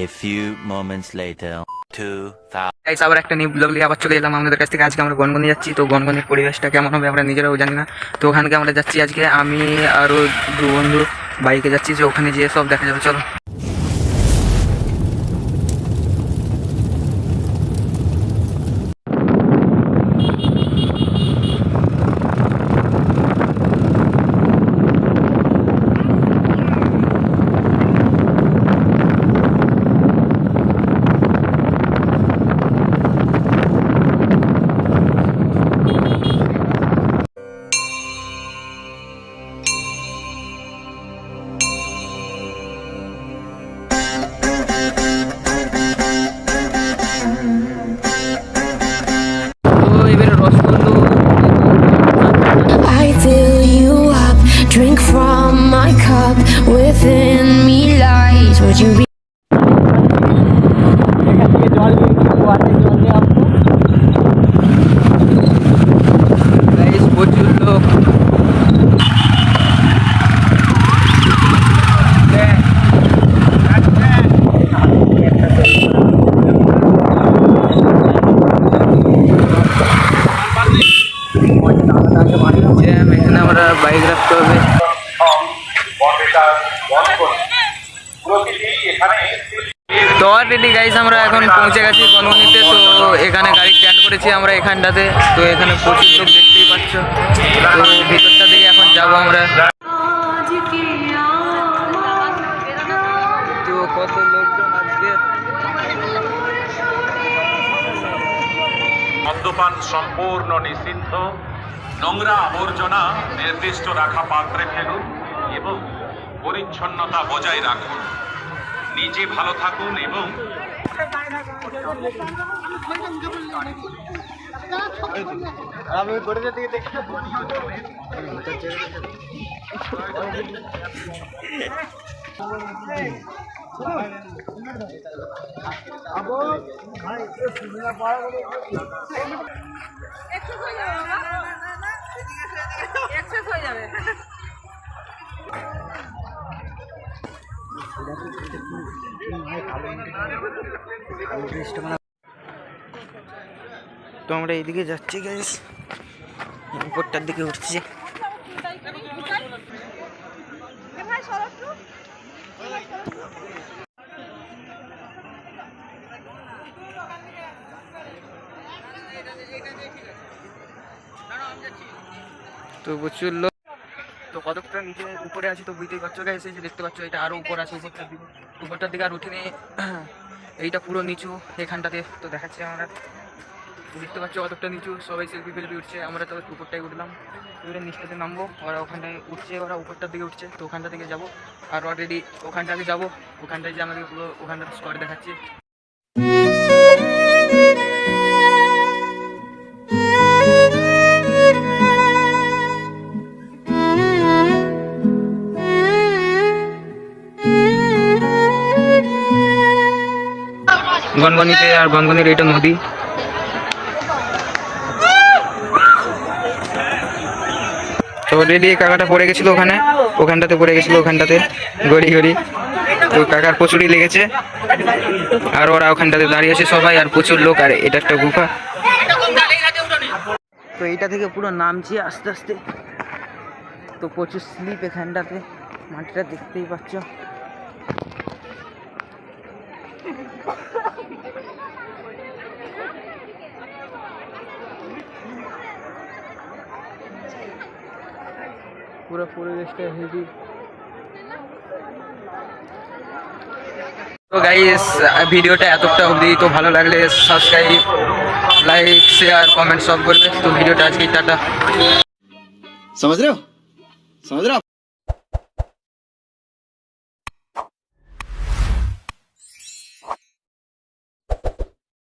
A few moments later. 2000 guys আবার একটা new blog নিয়ে আবার চলে এলাম আমাদের কাছ থেকে। আজকে আমরা গনগনে যাচ্ছি, তো গনগনের পরিবেশটা কেমন হবে আমরা নিজেরাও জানি না। তো ওখানকে আমরা যাচ্ছি আজকে, আমি আরও দু বন্ধু বাইকে যাচ্ছি, যে ওখানে যেয়ে সব দেখা যাবে। চলো। Drink from my cup, within me lies. Would you be? Guys প্রচুর লোক। এখানে আমরা বাইক রাখতে হবে। তো অলরেডি গাইস আমরা এখন পৌঁছে গেছি গনগনিতে। তো এখানে গাড়ি স্ট্যান্ড করেছি আমরা এখানটাতে। তো এখানে প্রচুর লোক দেখতেই পাচ্ছ। তো ভিতরটা দিকে এখন যাবো আমরা। তো কত লোকজন আজকে। মদ্যপান সম্পূর্ণ নিষিদ্ধ। নোংরা আবর্জনা নির্দিষ্ট রাখা পাত্রে ফেলুন এবং পরিচ্ছন্নতা বজায় রাখুন। নিজে ভালো থাকুন এবং তো আমরা এইদিকে যাচ্ছি গাইস, উপরটার দিকে উঠছি। তো প্রচুর লোক। তো কতটা নিচে উপরে আছি তো বুঝতেই পারছো গাইস, এই যে দেখতে পাচ্ছ এটা আরো উপর আছে। উপরটার দিকে আর উঠিনি, এইটা পুরো নিচু এখানটাতে। তো দেখাচ্ছি আমরা, দেখতে পাচ্ছ কতটা নিচু। সবাই সেলফি ফেলফি উঠছে, আমরা তো উপরটাই উঠলাম। এবারে নিচটাতে নামবো, ওরা ওখানটায় উঠছে, ওরা উপরটার দিকে উঠছে। তো ওখানটা থেকে যাবো, আর অলরেডি ওখানটাতে যাবো। ওখানটায় যে আমাদের পুরো ওখানটাতে স্কোয়াড দেখাচ্ছি। গনগনিতে, আর গনগনির এটা নদী। তো অলরেডি কাকাটা পড়ে গেছিল ওখানটাতে পড়ে গেছিল, ওখানটাতে গড়ি গড়ি। তো কাকার প্রচুরই লেগেছে, আর ওরা ওখানটাতে দাঁড়িয়েছে সবাই, আর প্রচুর লোক। আর এটা একটা গুফা। তো এইটা থেকে পুরো নামছি আস্তে আস্তে। তো প্রচুর স্লিপ এখানটাতে, মাটিটা দেখতেই পাচ্ছ। পুরো পরিবেশটা হেভি। তো গাইস ভিডিওটা এতটা অবধি। তো ভালো লাগলে সাবস্ক্রাইব, লাইক, শেয়ার, কমেন্ট সব করবে। তো ভিডিওটা আজকে টাটা। समझ रहे हो